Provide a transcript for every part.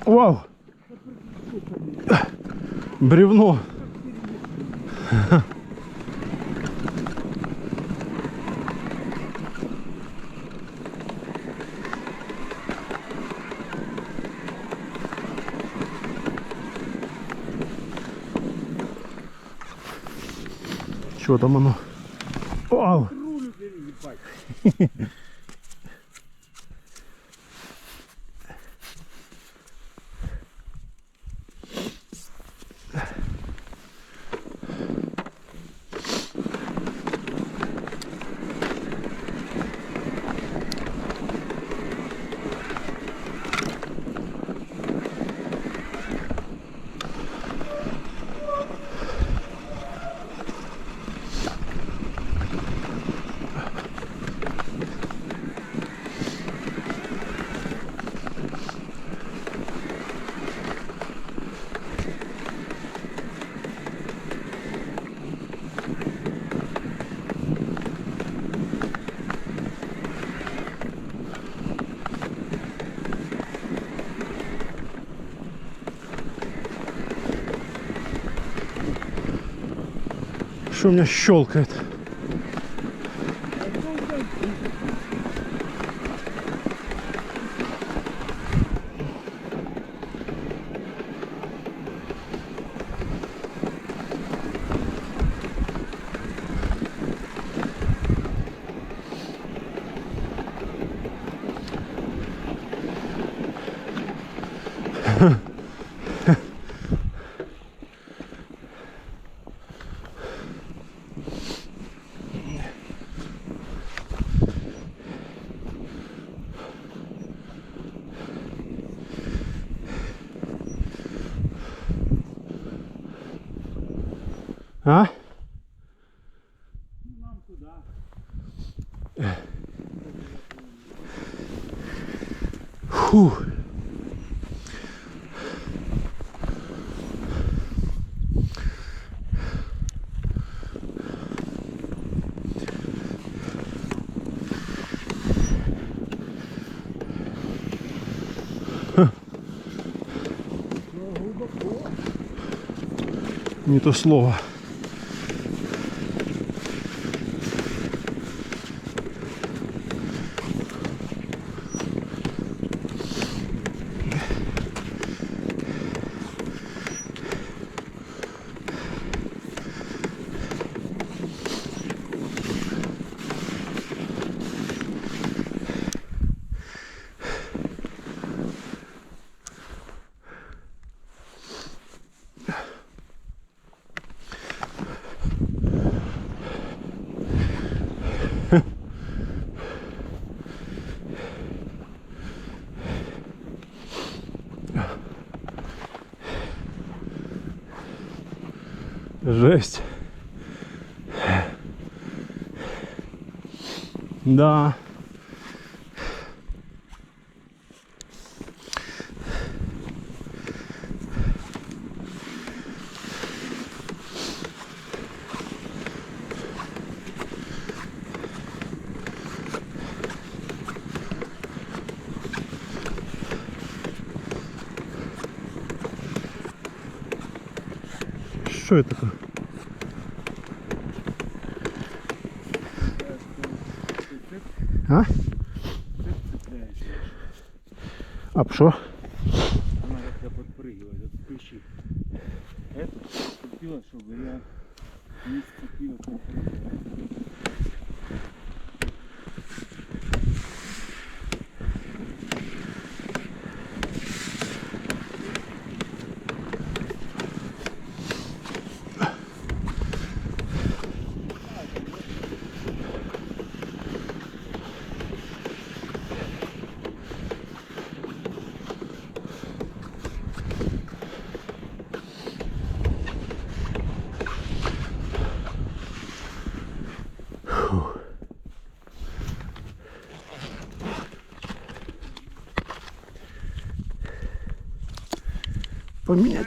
Вау! Бревно! Что там оно? Вау! Что у меня щелкает? А? Нам туда. Фух. Не то слово. Жесть. Да. Что это такое? А? А что? Она как-то подпрыгивает, это включи. Это купила, чтобы я не сцепила подпрыгивать. Поменять.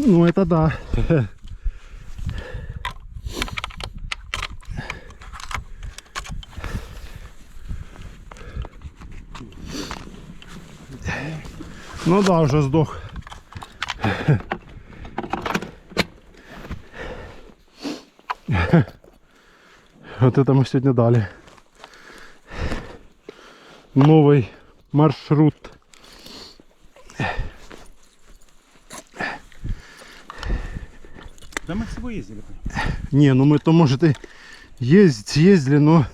Ну это да. Ну да, уже сдох. Вот это мы сегодня дали. Новый маршрут. Да мы всего ездили. Не, ну мы-то, может, и ездили, но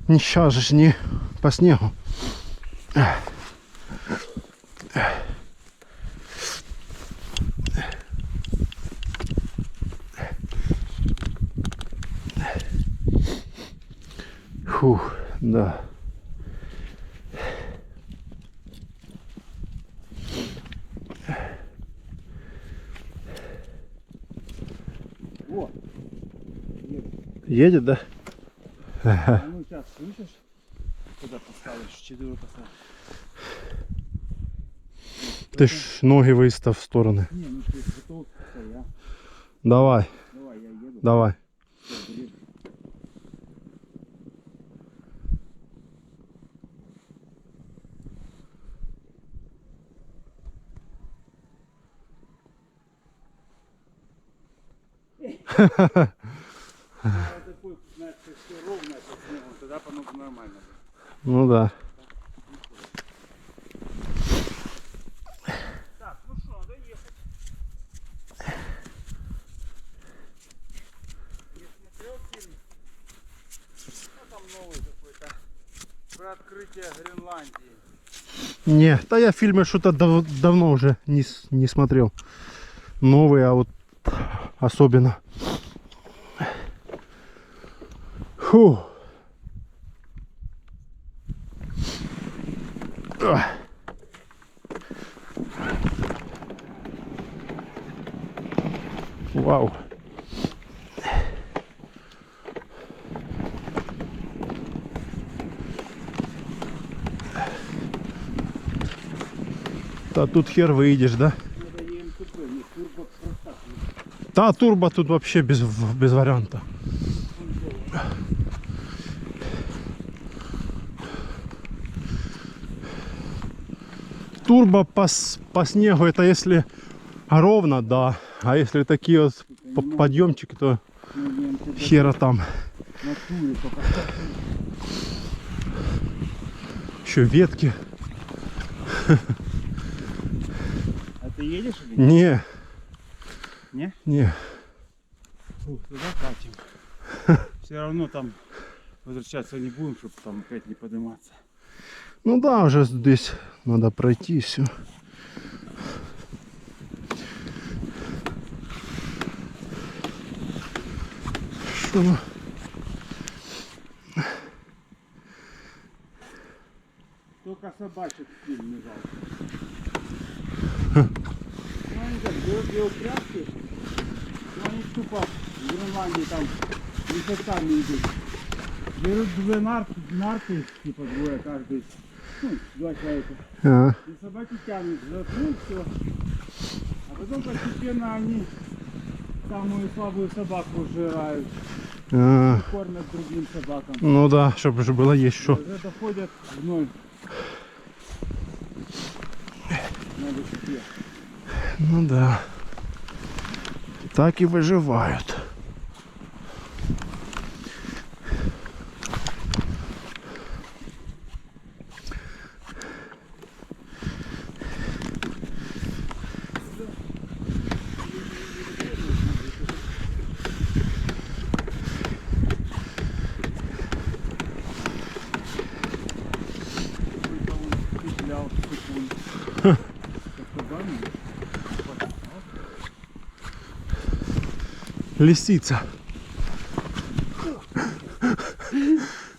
не сейчас же, не по снегу. Фух, да. О, Едет, да? а ну сейчас слышишь? Куда поставишь? 4 поставишь. Ты ж ноги выставь в стороны. Не, ну ты готов, я. Давай, Давай, я еду. давай. Всё, бери. Такой, знаешь, все ровно по снегу, тогда оно нормально будет. Ну да. Так, ну что, надо ехать. Не смотрел фильм? Ну там новый какой-то. Про открытие Гренландии. Не, да я фильмы что-то давно уже не смотрел. Новые, а вот особенно. Фу. Ах. Вау. Да тут хер выйдешь, да? Надо ЕМТП, не турбо просто. Да, турбо тут вообще без варианта. Турбо по снегу это если ровно, да. А если такие вот подъемчики, то хера там. На туре только. Еще ветки. А ты едешь или нет? Не, Не? не. Фух, туда катим. Все равно там возвращаться не будем, чтобы там опять не подниматься. Ну да, уже здесь надо пройти все. Что? Только собачек сильно не жалко. Ну они так берут две упряжки, но они тупо в Гренландии там месяцами идут. Берут две нарты, типа двое каждый, ну, 2 человека. А, И собаки тянут за труд, все. А потом постепенно они самую слабую собаку сжирают а. и кормят другим собакам. Ну да, чтобы же было есть что. Уже доходят в ноль. Надо себе. Ну да. Так и выживают. Только он петлял секунд. Лисица.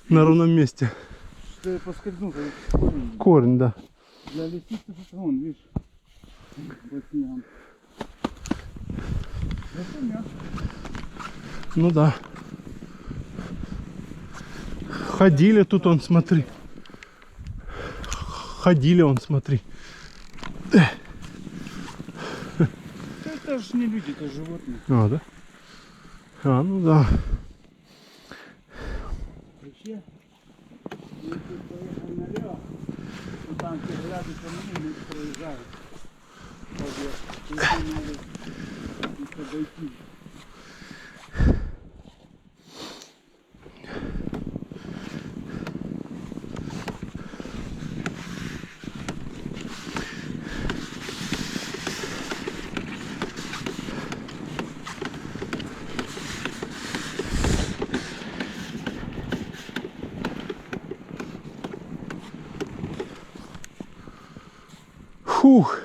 На ровном месте. Что я поскользнулся, корень. Корень, да. Для лисицы это вон, видишь, под снегом. Это мягко. Ну да. Ходили тут, он, смотри. Ходили, он, смотри. Это это же не люди, это животные. А, да? А, ну да. Вообще, если поехал налево, то там все гляды по мне не проезжают. Если надо еще дойти. Фух.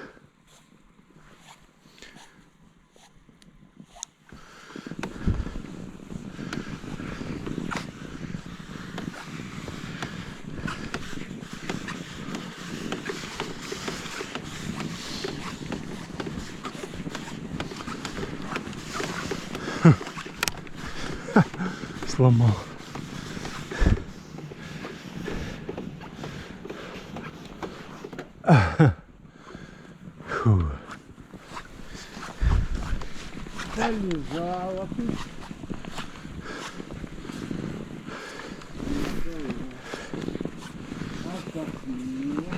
Сломал. Фу. Полежала ты. Отдохнула.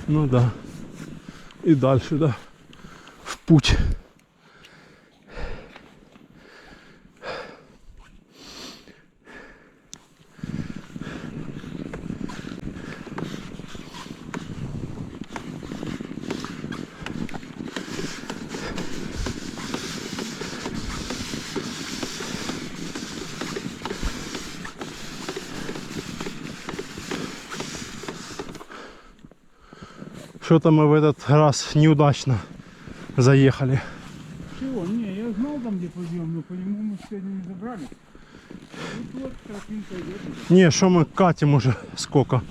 Ну да. И дальше, да. В путь. Что-то мы в этот раз неудачно заехали. Чего? Не, я знал там, где подъем, но по нему мы сегодня не забрали. Вот тропинка идет. Не, что мы катим уже сколько.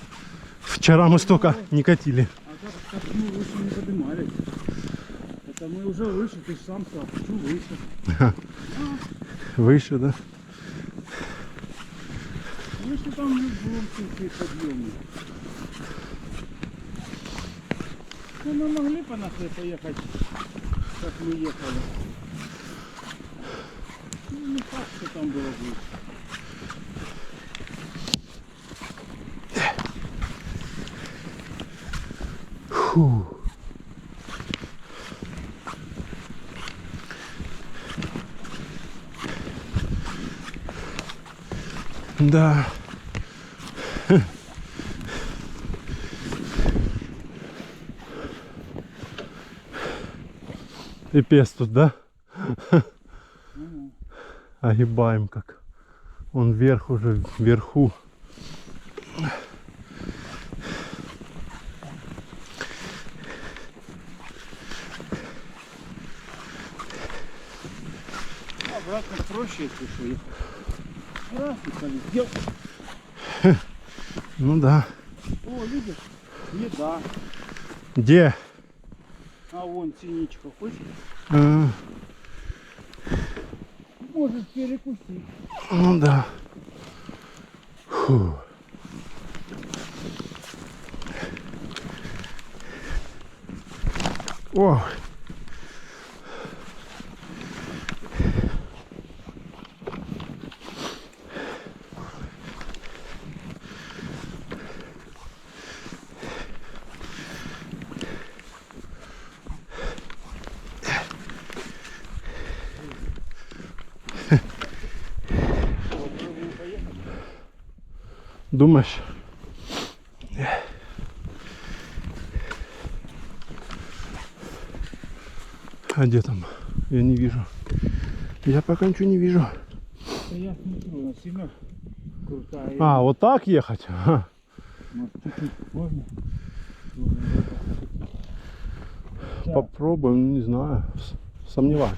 Вчера мы столько не катили. А как мы выше не поднимались? Это мы уже выше, ты же сам сказал, хочу выше. Выше, да? Выше там не было такие подъемы. Ну, мы могли по нас поехать, как мы ехали. Ну, не факт, что там было выше. Фу. Да. Пипец тут, да? Огибаем как. Он вверх уже, вверху. Обратно проще, если что, ехать. Раз, и полетел. Ну да. О, видишь? Еда. Где? А вон синичка, хочешь? А, Может перекусить. ну да. Фу. Ох. Думаешь? А где там? Я не вижу. Я пока ничего не вижу. Да я смотрю, она сильно крутая. А, вот так ехать? Ага. Может, чуть-чуть можно? Да. Попробуем, не знаю. Сомневаюсь.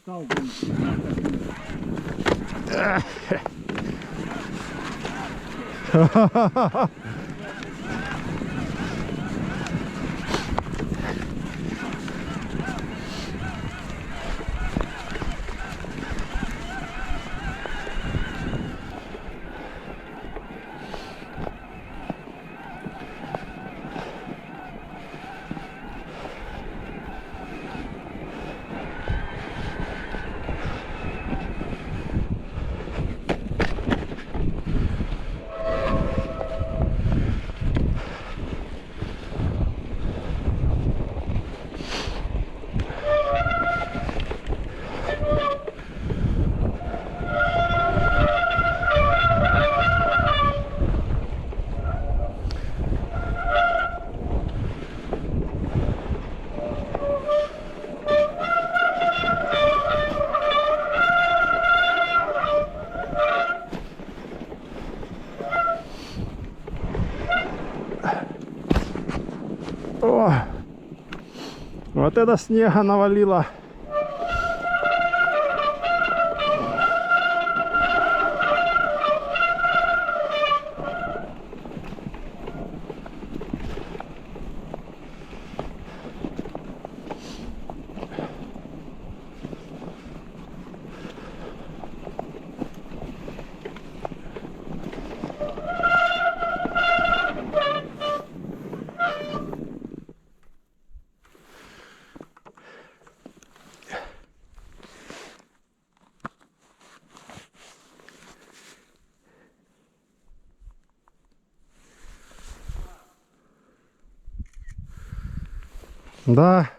стал, блин. О, вот это снега навалило. Да,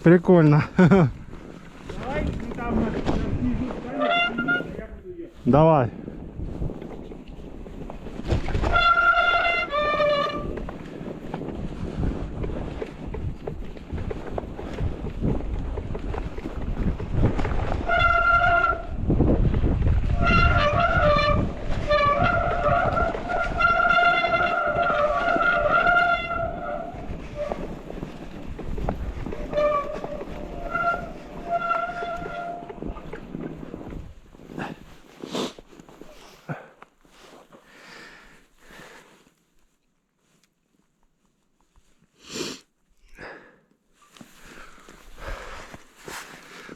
прикольно. Давай, ты там снизу станешь, а я буду ехать. Давай.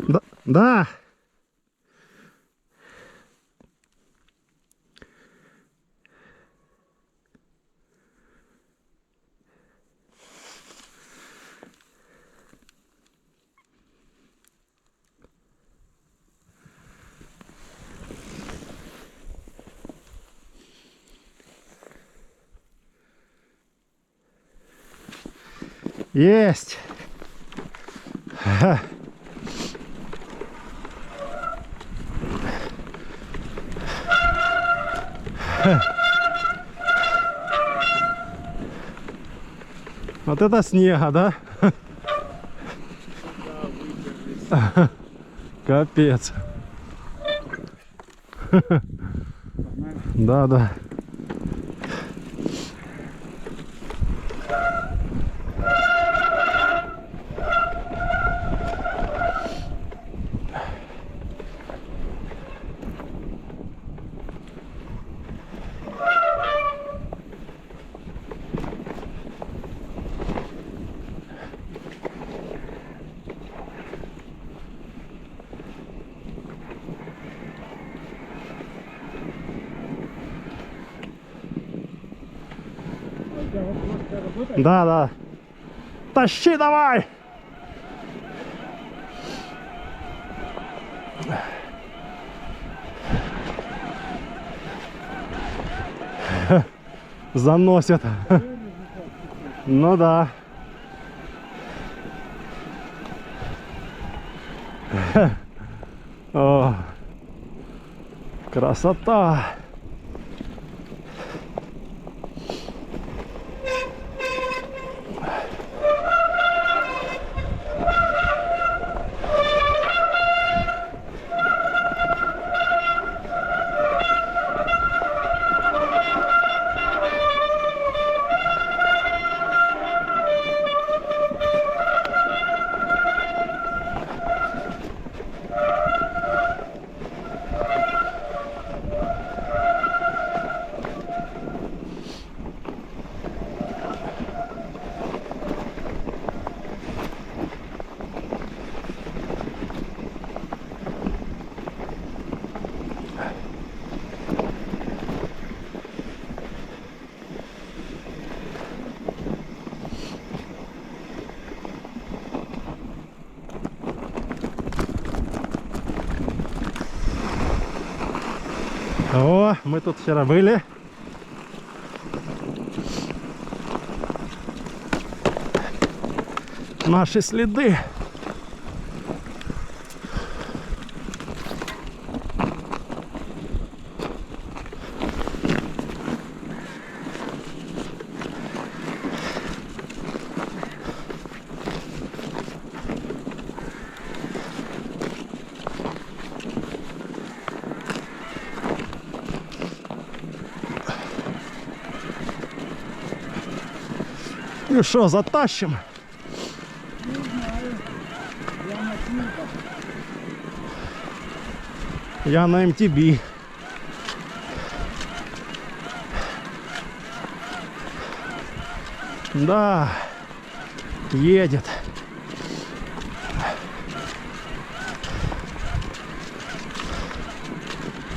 Да, да. Есть. Вот это снега, да? Капец. Да, да. Да, да. Тащи давай! Заносит. Ну да. О, красота. О, мы тут вчера были. Наши следы. Ну что, затащим? Не знаю. Я на снимках. Я на МТБ. Да, едет.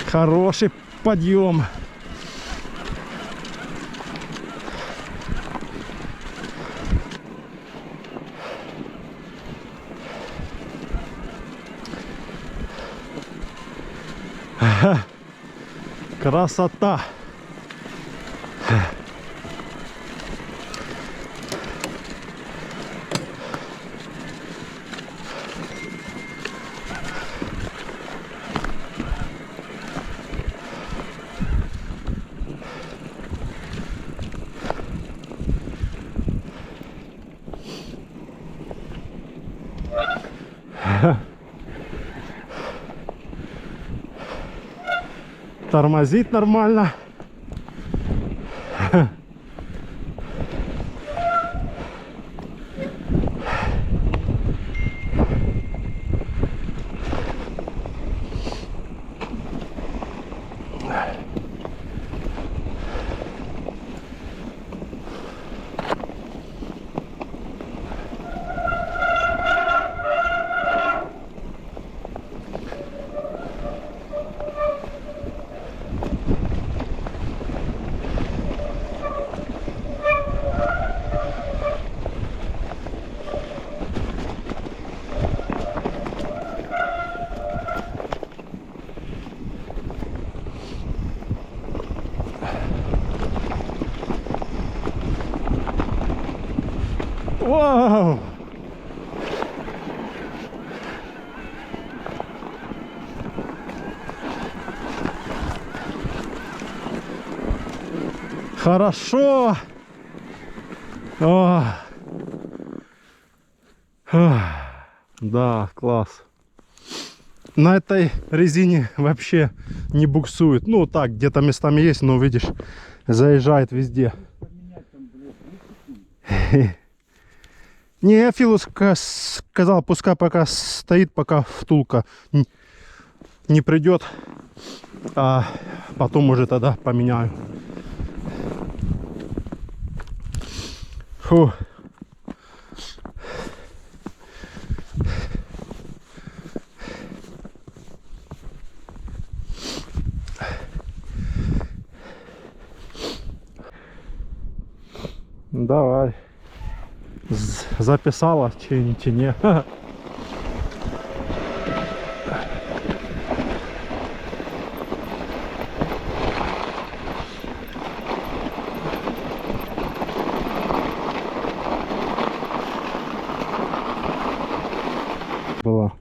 Хороший подъем. Красота. Тормозит нормально. Вау! Хорошо! О! Да, класс. На этой резине вообще не буксует. Ну так, где-то местами есть, но видишь, заезжает везде. Не, Филу сказал, пускай пока стоит, пока втулка не придет, а потом уже тогда поменяю. Фу. Давай. Записала, чи не. Была.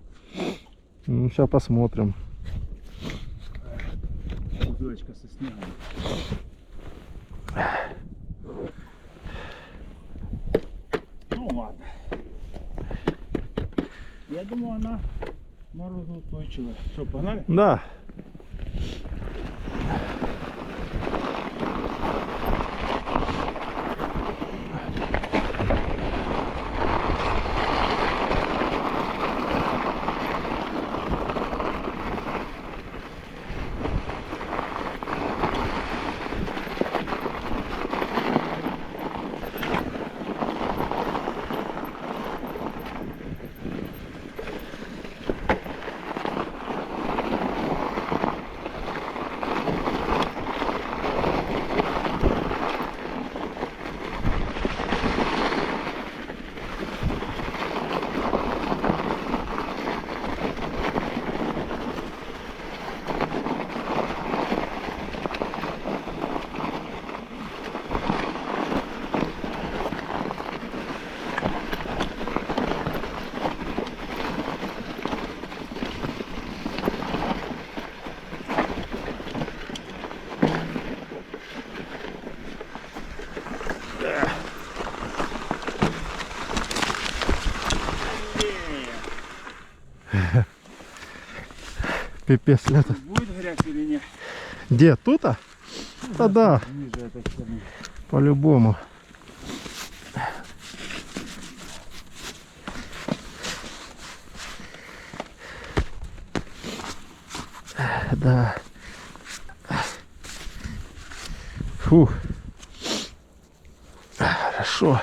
Ну, сейчас посмотрим. Бутылочка со снегом. Ну ладно. Я думаю, она морозоустойчивая. Что, погнали? Да. Пипец лето. Будет грязь или нет? Где? Тут-то? Да, да, Ниже этой стороны. по-любому. Да. Фух. Хорошо.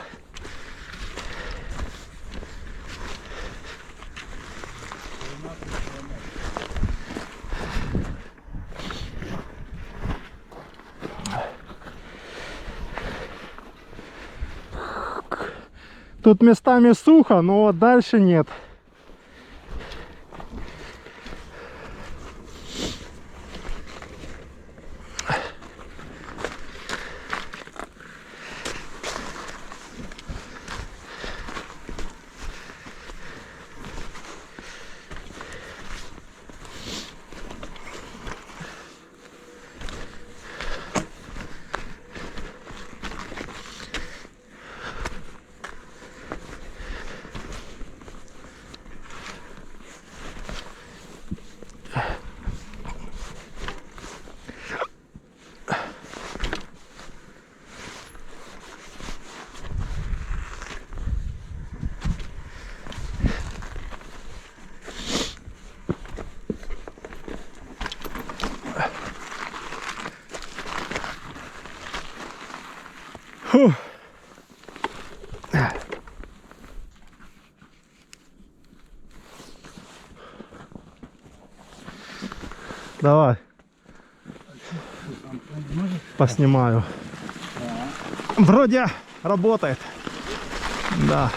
Тут местами сухо, но дальше нет. Фух. Давай. Поснимаю. Вроде работает. Да.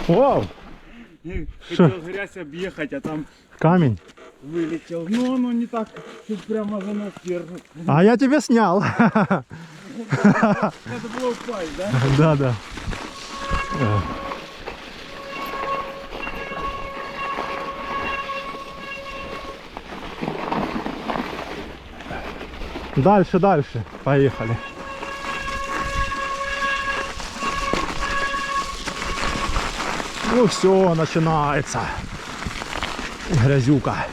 Вау! Шо? Хотел грязь объехать, а там Камень. вылетел. Ну, оно не так, чуть прямо за нос держит. А я тебе снял. Надо было упасть, да? Да, да. Дальше, дальше. Поехали. Ну все, начинается. Грязюка.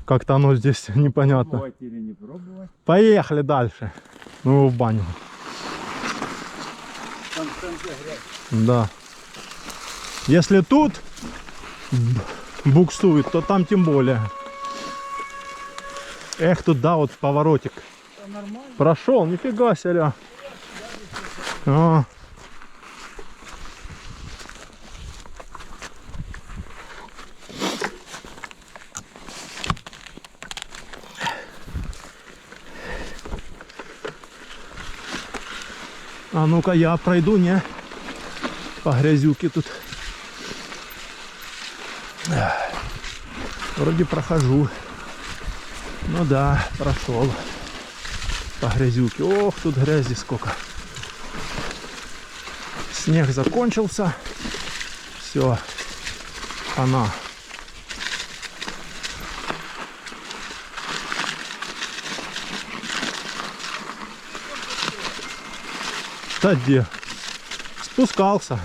Как-то оно здесь непонятно. Пробовать или не пробовать? Поехали дальше. Ну, в баню. Там в конце грязь. Да. Если тут буксует, то там тем более. Эх, тут, да, вот поворотик. Это нормально. Прошел, нифига себе. А. А ну-ка я пройду, не? По грязюке тут. Вроде прохожу. Ну да, прошел. По грязюке. Ох, тут грязи сколько. Снег закончился. Все. Она. Да где? Спускался.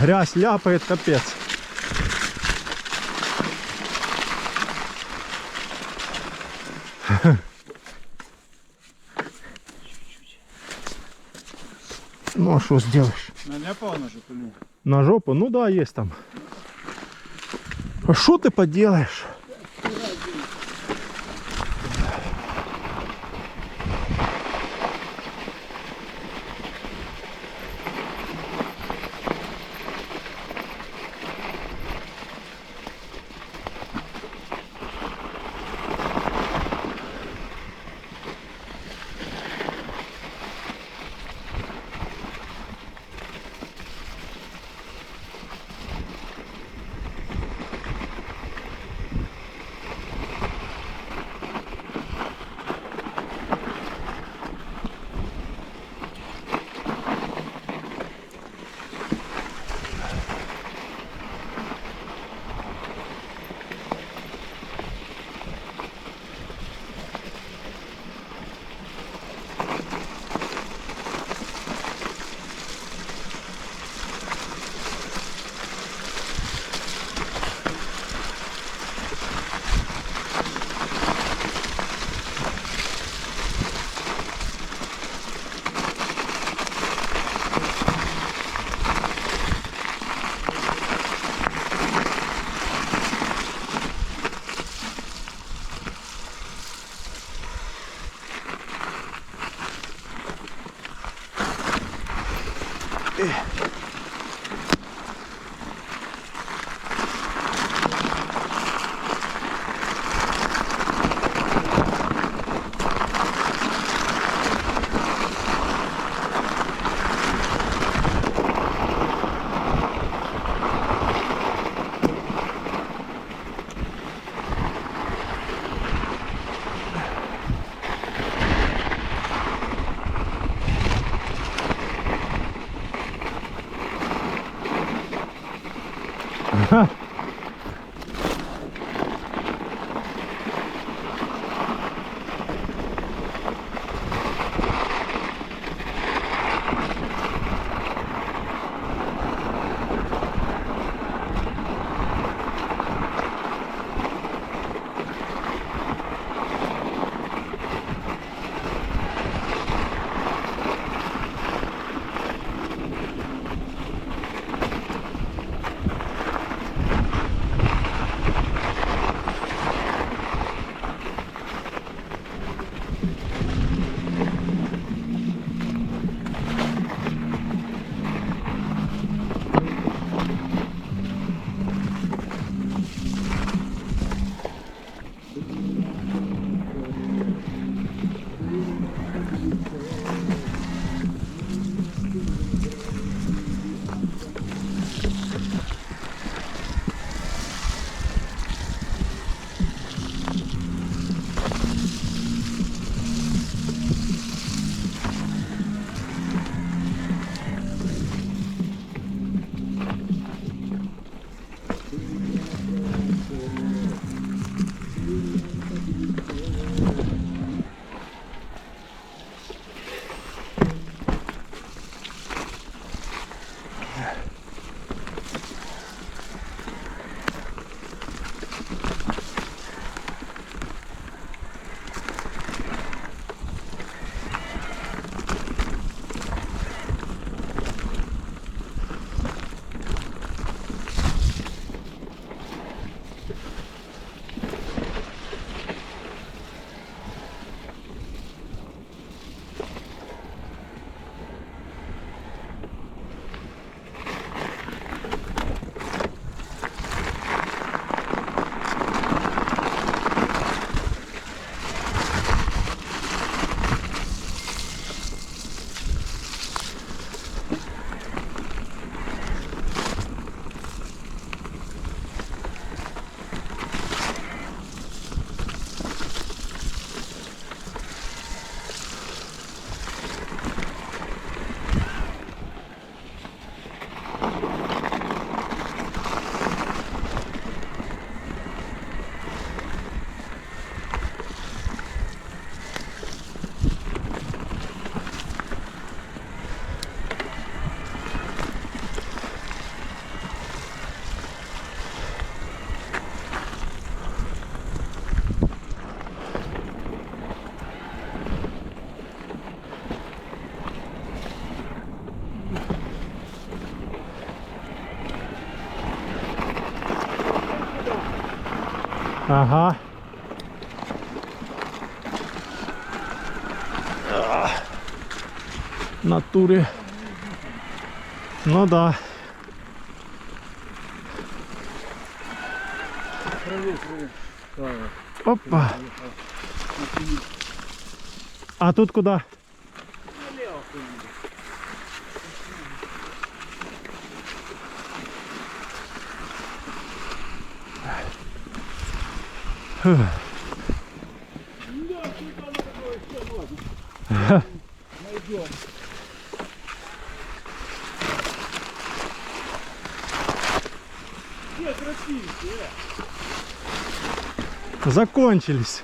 Грязь ляпает, капец. Ну а что сделаешь? Наляпал на жопу? На жопу? Ну да, есть там. А что ты поделаешь? Ага. В натуре. Ну да. Опа. А тут куда? Налево куда-нибудь. Да, тут оно такое, все, ладно. Найдем. Где тропинки, Закончились.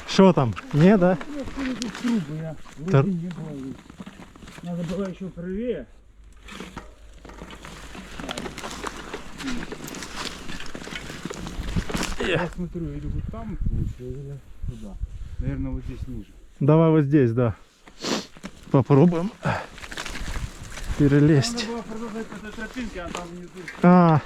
Что там? Не, да? Тут трубы, я Тр- вроде не было. Надо было еще правее. Я смотрю, или вот там лучше, или туда. Наверное, вот здесь ниже. Давай вот здесь, да. Попробуем перелезть. Надо было продолжать по этой тропинке, а там внизу. А,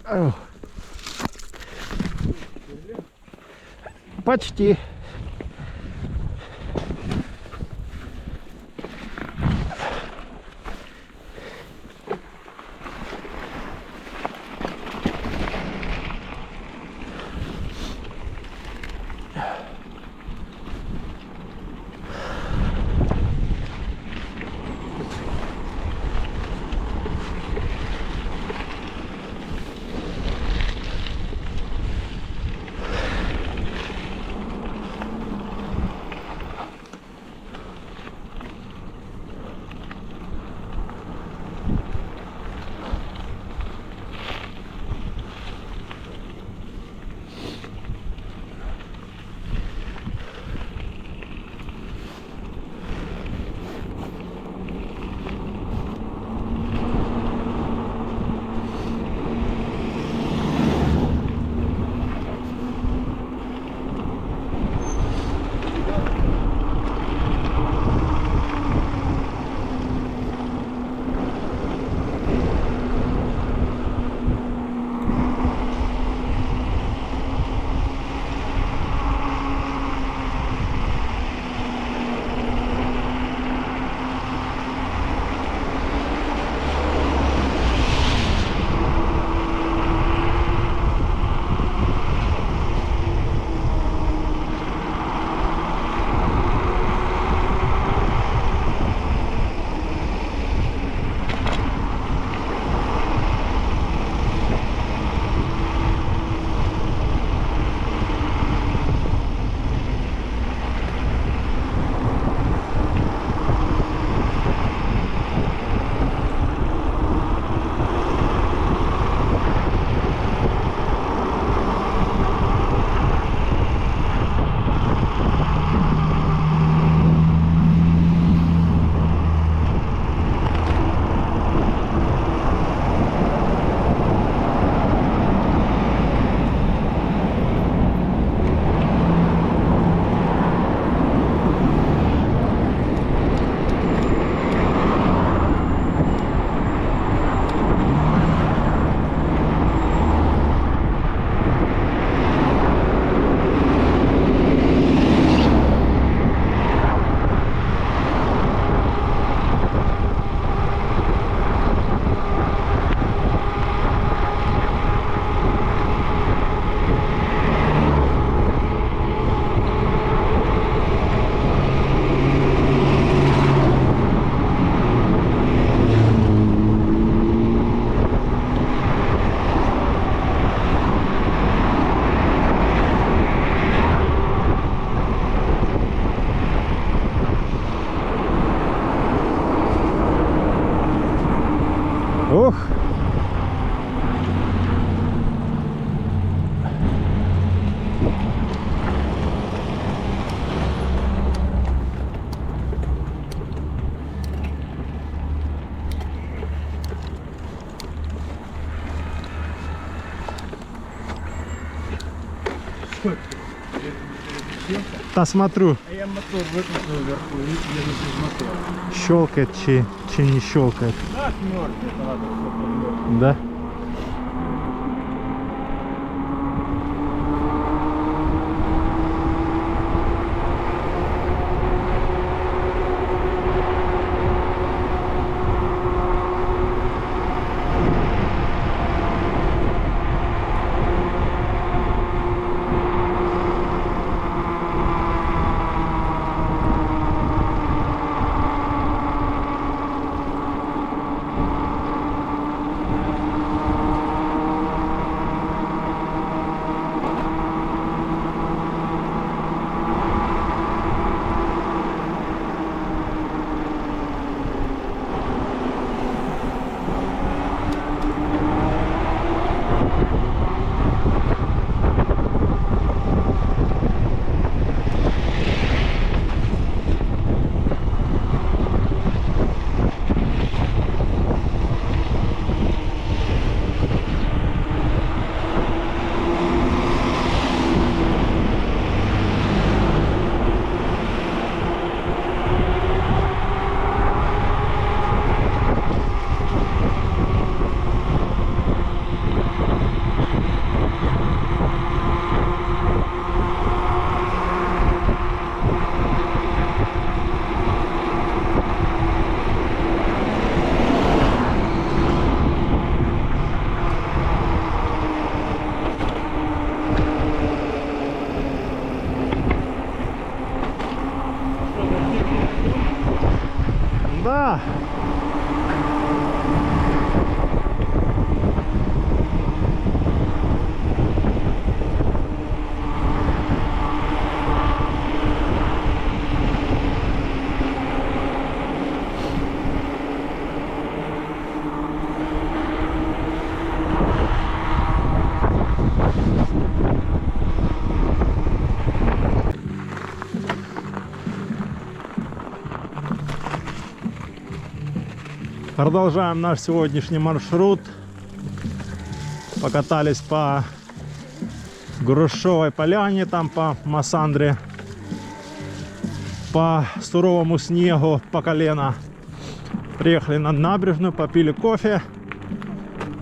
ау. Почти. Та смотрю, А я мотор выключил вверху и еду без мотора. щелкает чи не щелкает. Так, мертвый, надо, чтобы мертвый. Да? Да. Продолжаем наш сегодняшний маршрут. Покатались по Грушевой поляне, там по Массандре, по суровому снегу по колено. Приехали на набережную, попили кофе.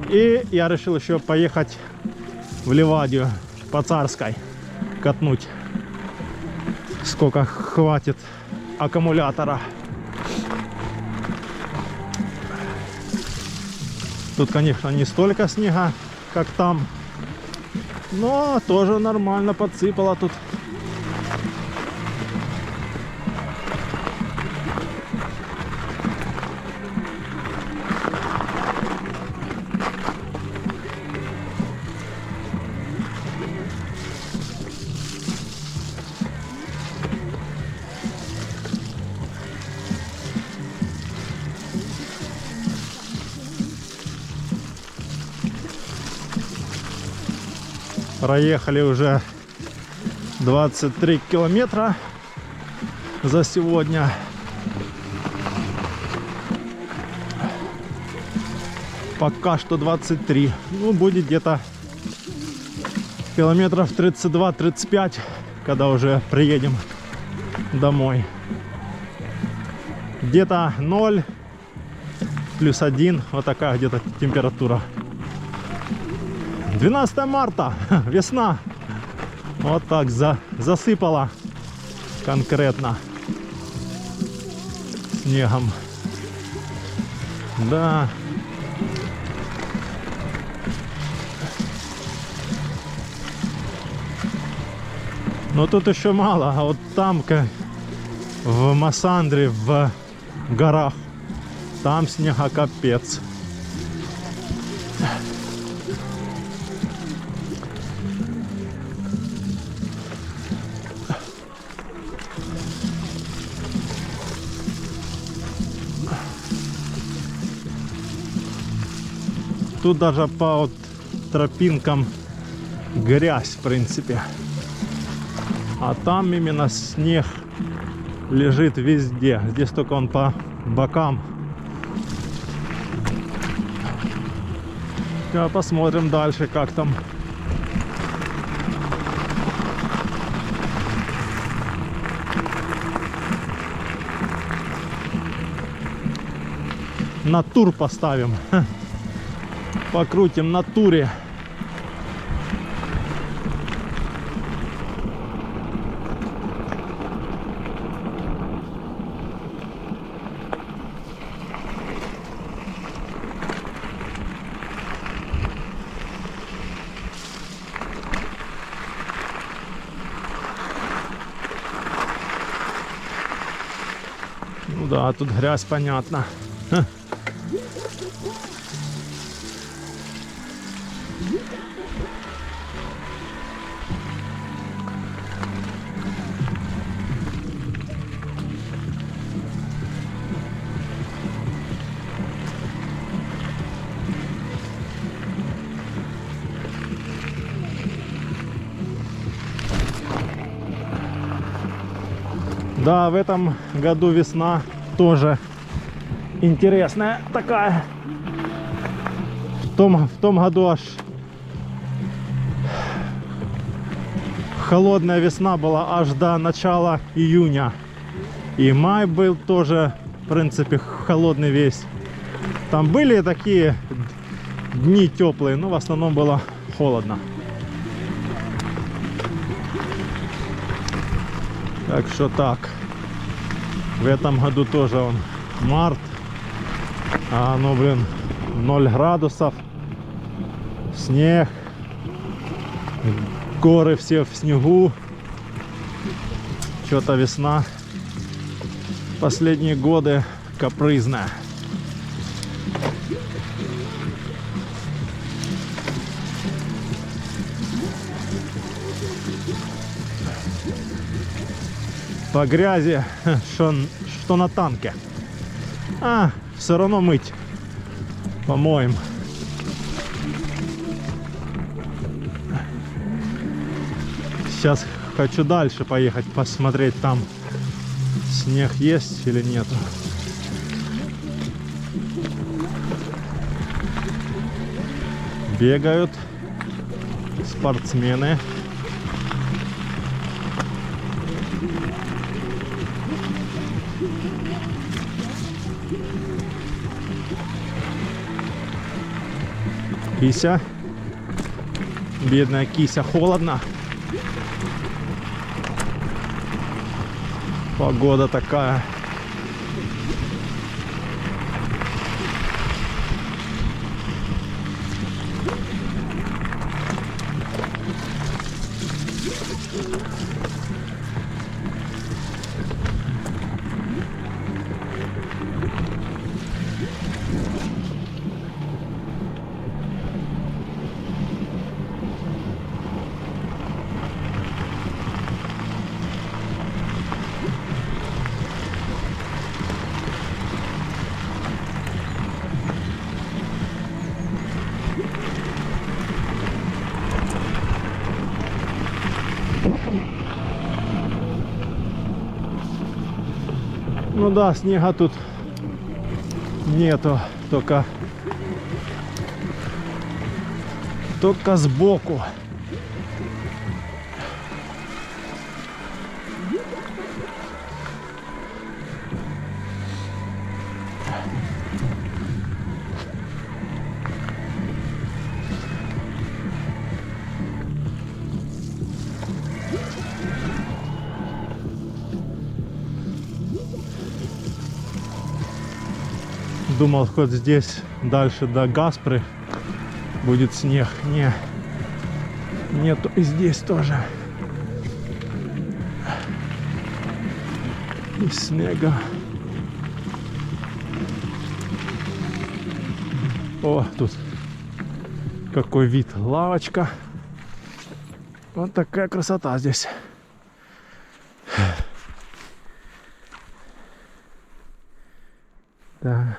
И я решил еще поехать в Ливадию по Царской катнуть. Сколько хватит аккумулятора. Тут, конечно, не столько снега, как там, но тоже нормально подсыпало тут. Проехали уже 23 километра за сегодня. Пока что 23. Ну, будет где-то километров 32-35, когда уже приедем домой. Где-то 0, +1, вот такая где-то температура. 12 марта, весна. Вот так засыпала конкретно снегом. Да. Но тут еще мало, а вот там, в Массандре, в горах, там снега капец. Тут даже по вот тропинкам грязь, в принципе. А там именно снег лежит везде. Здесь только он по бокам. Сейчас посмотрим дальше, как там. на тур поставим. Покрутим на туре. Ну да, тут грязь, понятно. Да, в этом году весна тоже интересная такая. В том году аж холодная весна была аж до начала июня. И май был тоже, в принципе, холодный весь. Там были такие дни теплые, но в основном было холодно. Так что так. В этом году тоже он март. А оно, блин, 0 градусов. Снег. Горы все в снегу. Что-то весна. Последние годы капризная. По грязи, что на танке. А, все равно мыть. Помоем. Сейчас хочу дальше поехать, посмотреть, там снег есть или нету. Бегают спортсмены. Кися. Бедная кися, холодно. Погода такая. Ну да, снега тут нету, только сбоку. Думал, хоть здесь дальше до Гаспры будет снег. Нету и здесь тоже. И снега. О, тут какой вид. Лавочка. Вот такая красота здесь. Да.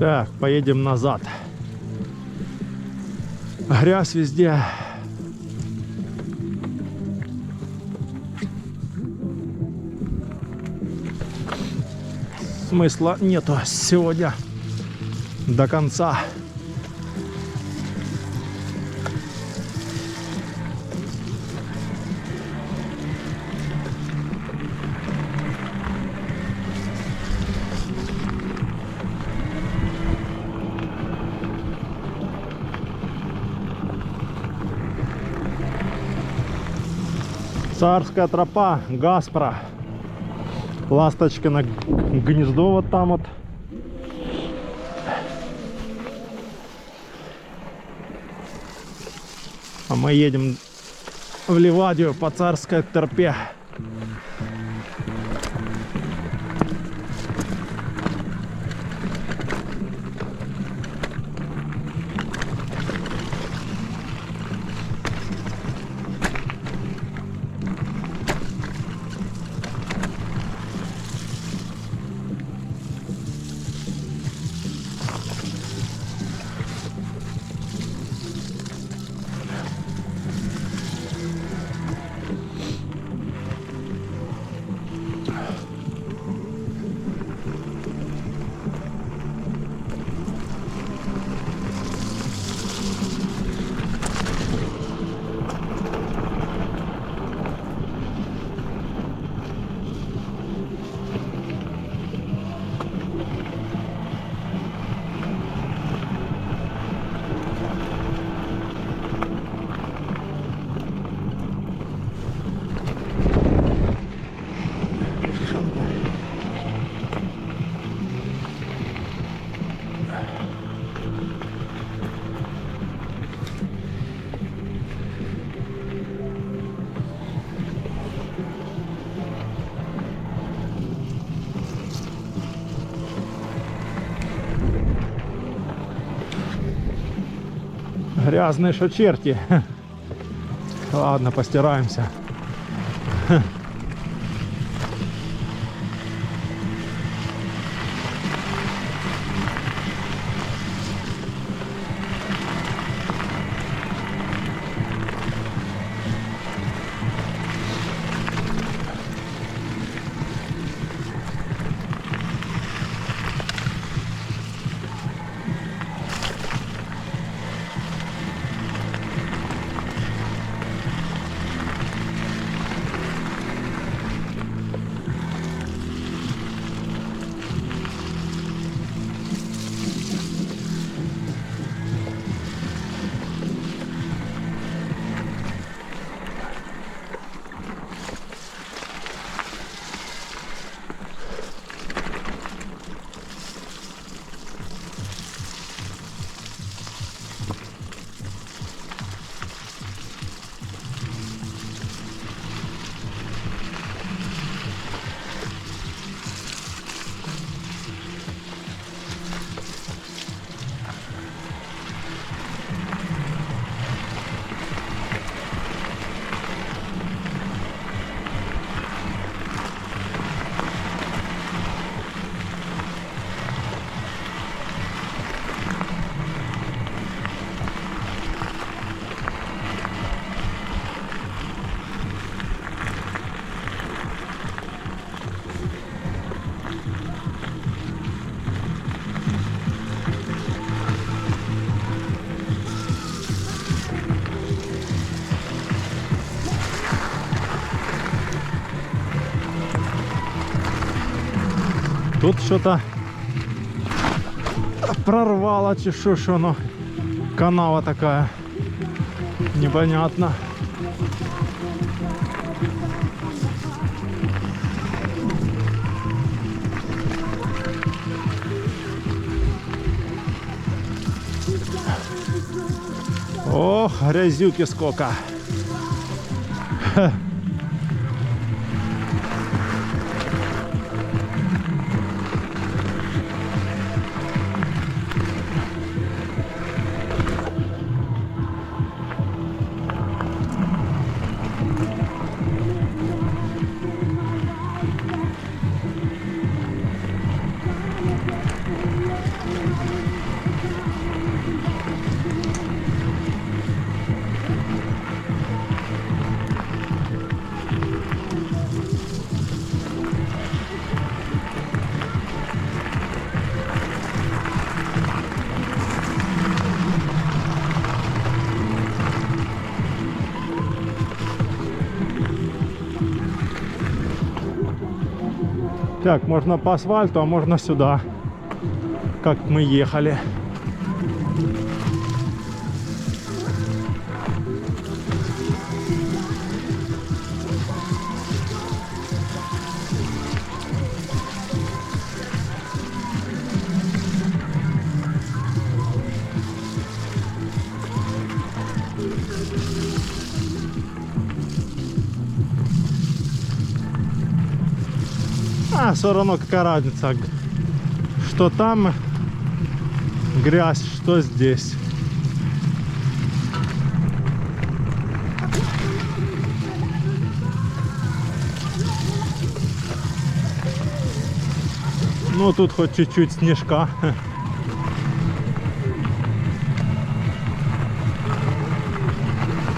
Так, поедем назад. Грязь везде. Смысла нету сегодня до конца. Царская тропа, Гаспро. Ласточкино гнездо вот там вот. А мы едем в Ливадию по Царской тропе. Грязные шо черти. Ладно, постираемся. Тут что-то прорвало, чи що ж воно. Канава такая. Непонятно. Ох, грязюки сколько. Ха. Так, можно по асфальту, а можно сюда, как мы ехали. А, все равно какая разница, что там грязь, что здесь. Ну, тут хоть чуть-чуть снежка.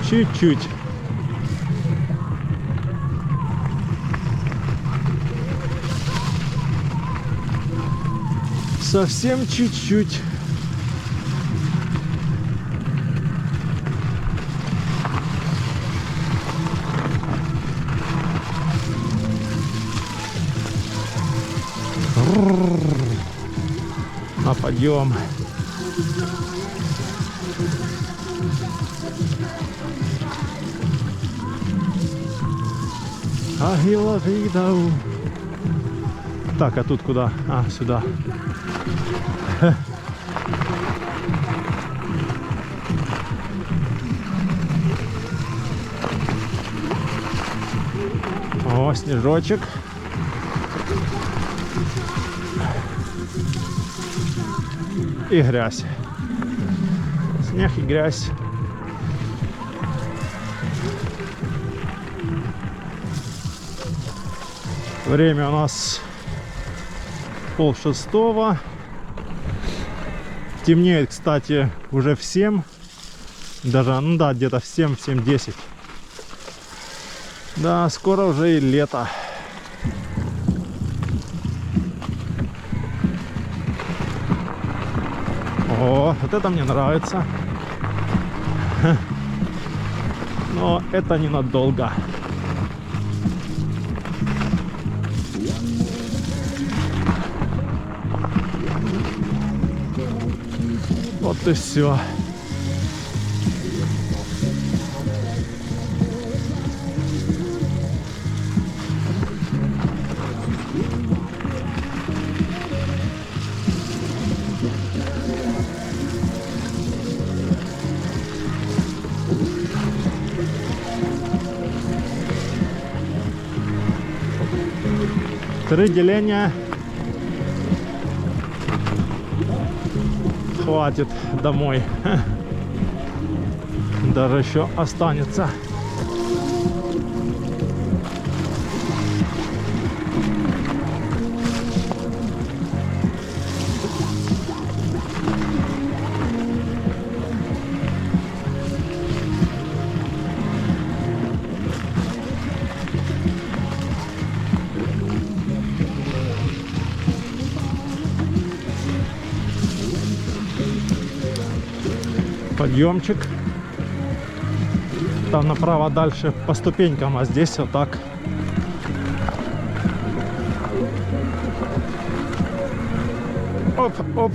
Чуть-чуть. Совсем чуть-чуть. На подъем. Агила видау. Так, а тут куда? А, сюда. О, снежочек. И грязь. Снег и грязь. Время у нас 5:30. Темнеет, кстати, уже в 7. Даже, ну да, где-то в 7, в 7:10. Да, скоро уже и лето. О, вот это мне нравится. Но это ненадолго. Вот и все. Три деления хватит домой. Даже еще останется. Подъемчик. Там направо дальше по ступенькам, а здесь вот так. Оп, оп.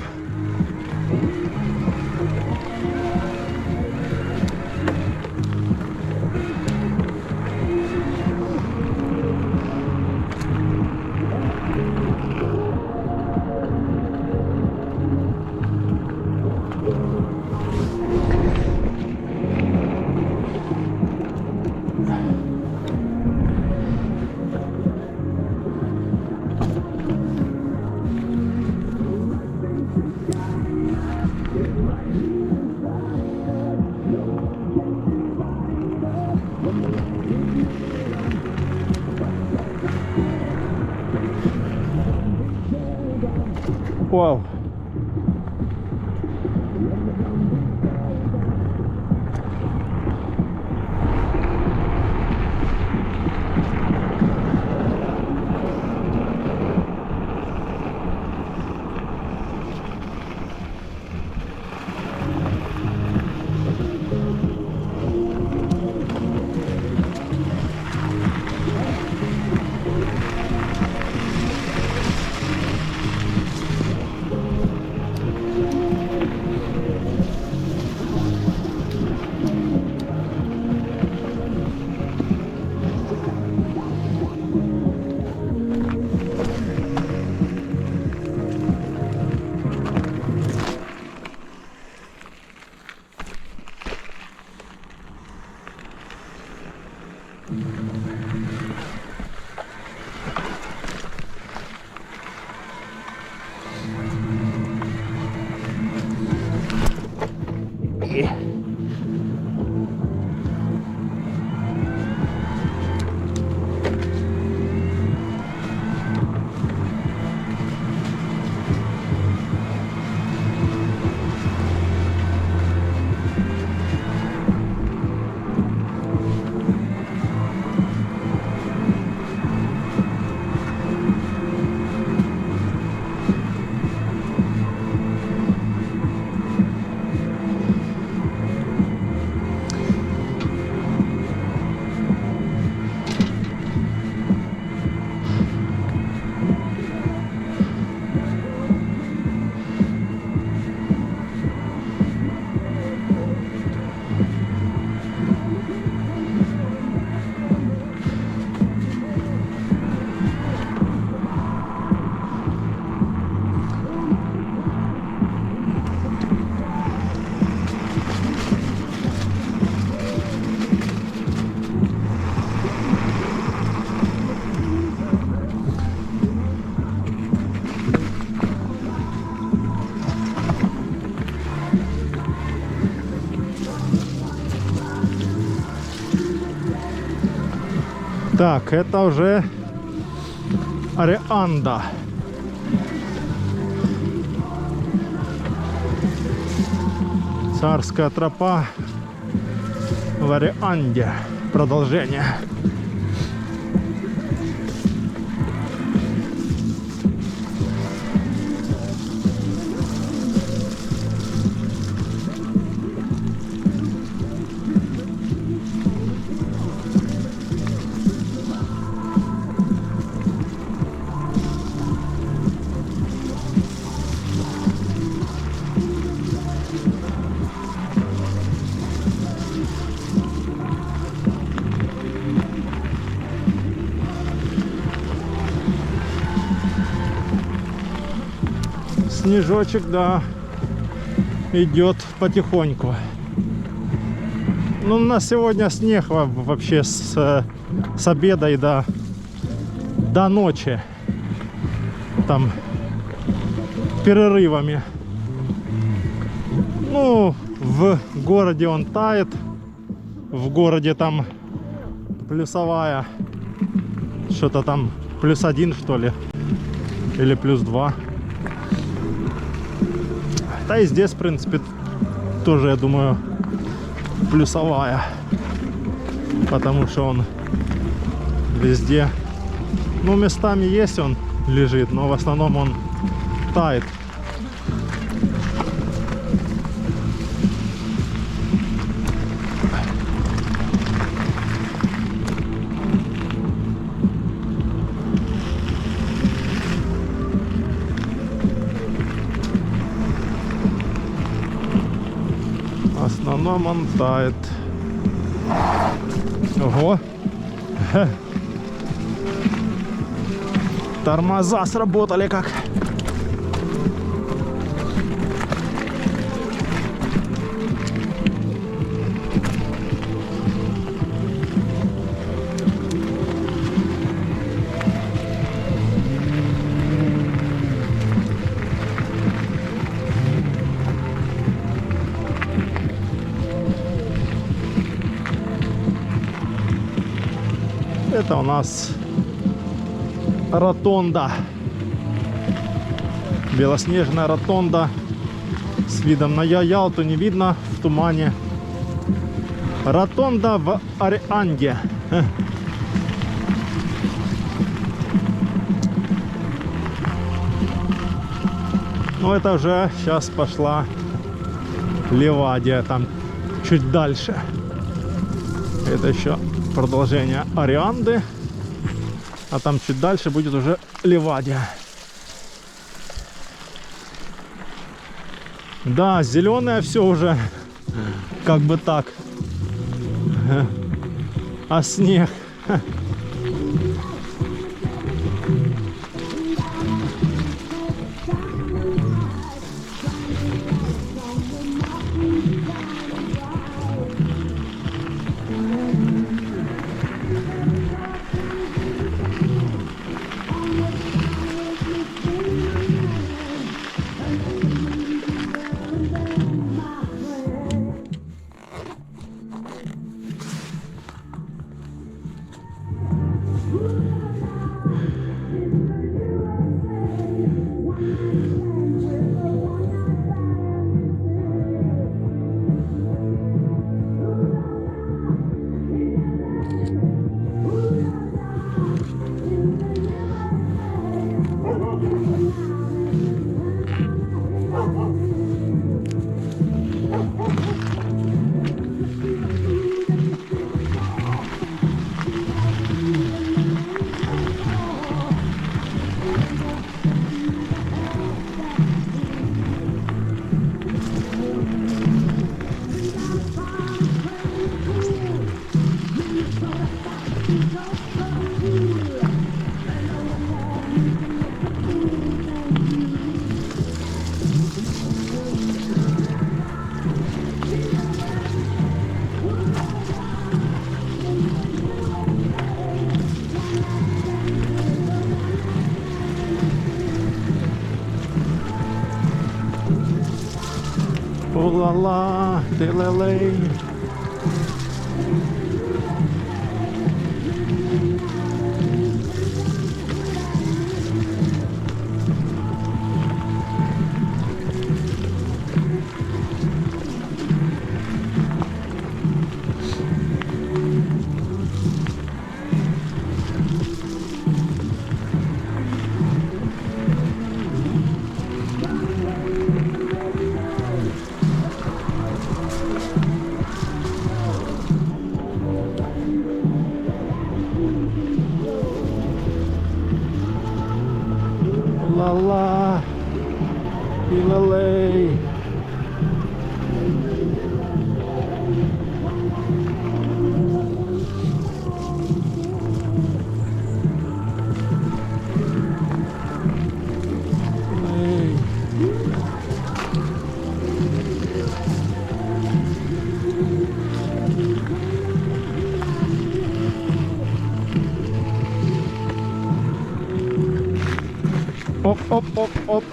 Вау. Ай! Так, это уже Арианда. Царская тропа в Арианде. Продолжение. Снежочек, да, идет потихоньку. Ну, у нас сегодня снег вообще с обеда и до ночи. Там перерывами. Ну, в городе он тает. В городе там плюсовая. Что-то там +1, что ли. Или +2. Да и здесь, в принципе, тоже, я думаю, плюсовая. Потому что он везде, ну, местами есть, он лежит, но в основном он тает. В основном он тает. Ого! Тормоза сработали как. Это у нас ротонда. Белоснежная ротонда с видом на Ялту, не видно в тумане. Ротонда в Арианде. Ну, это уже сейчас пошла Ливадия, там чуть дальше. Это еще продолжение Арианды, а там чуть дальше будет уже Ливадия. Да, зеленое все уже, как бы так, а снег. О-ла-ла, ти-ле-лей. Ла-ла, і-ла-лей. Ей. Оп, оп, оп, оп.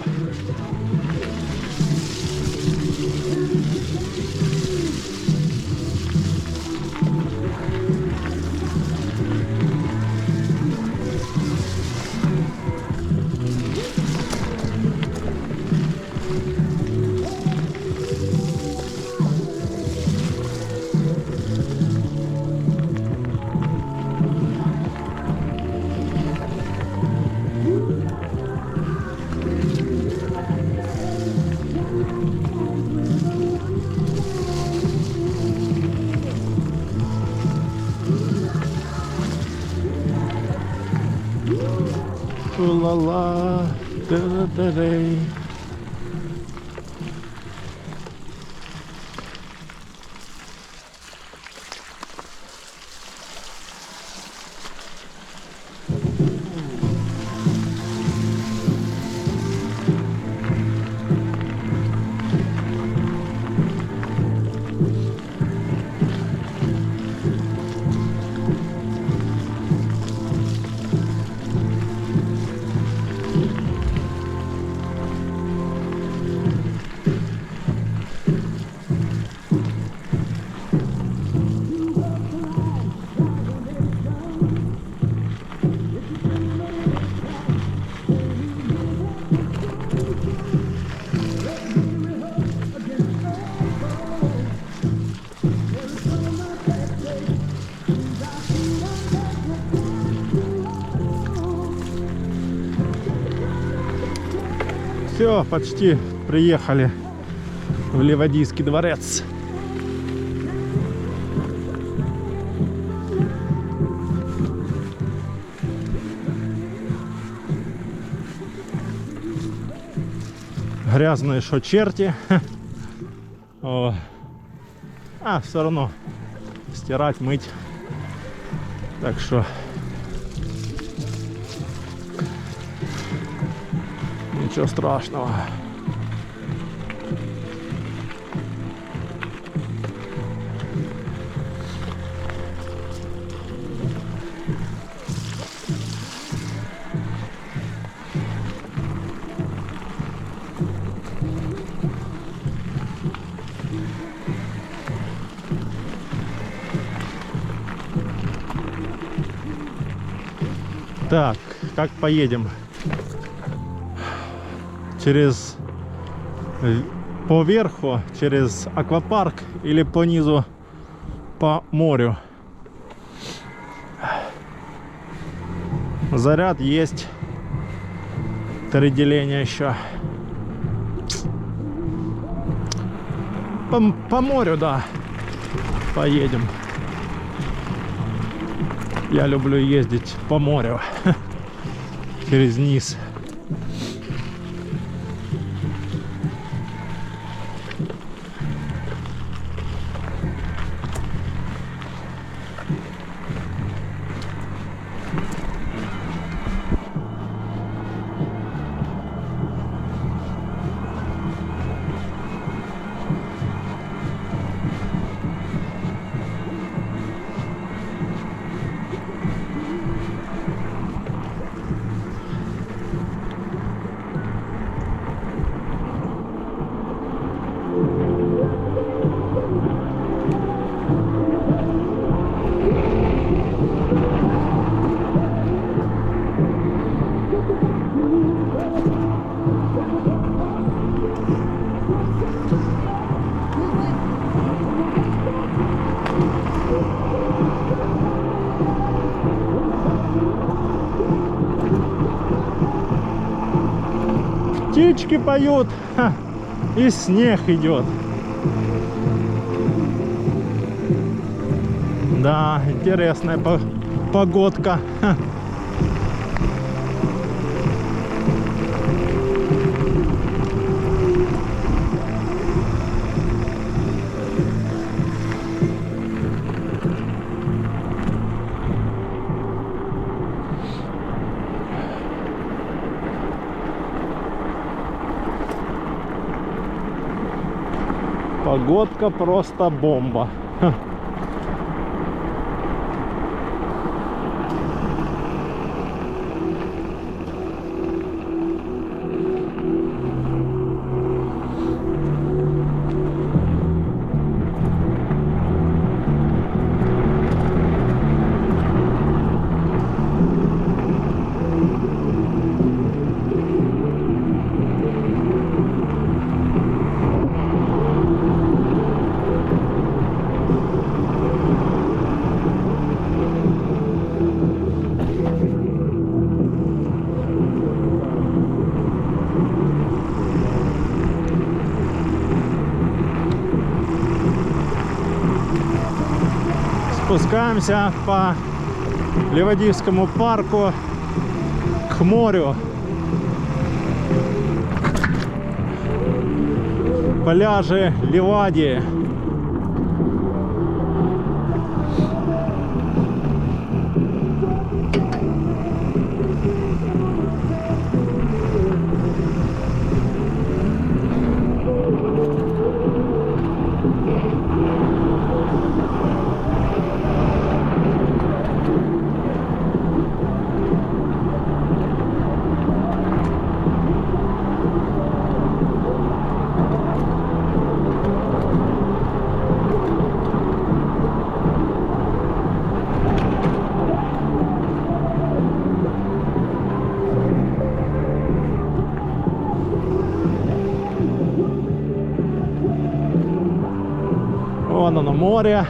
Ла-ла, та-да-да-дей. Все, почти приехали в Ливадийский дворец. Грязные шо черти. О. А, все равно стирать, мыть. Так что ничего страшного. Так, как поедем? Через по верху, через аквапарк или по низу по морю? Заряд есть. 3 деления еще. По морю, да. Поедем. Я люблю ездить по морю. Через низ. птички поют, ха, и снег идет. Да, интересная погодка. Ха. Погодка просто бомба. Ха. Спускаемся по Ливадийскому парку к морю. Пляжи Ливадии. Вон оно, море.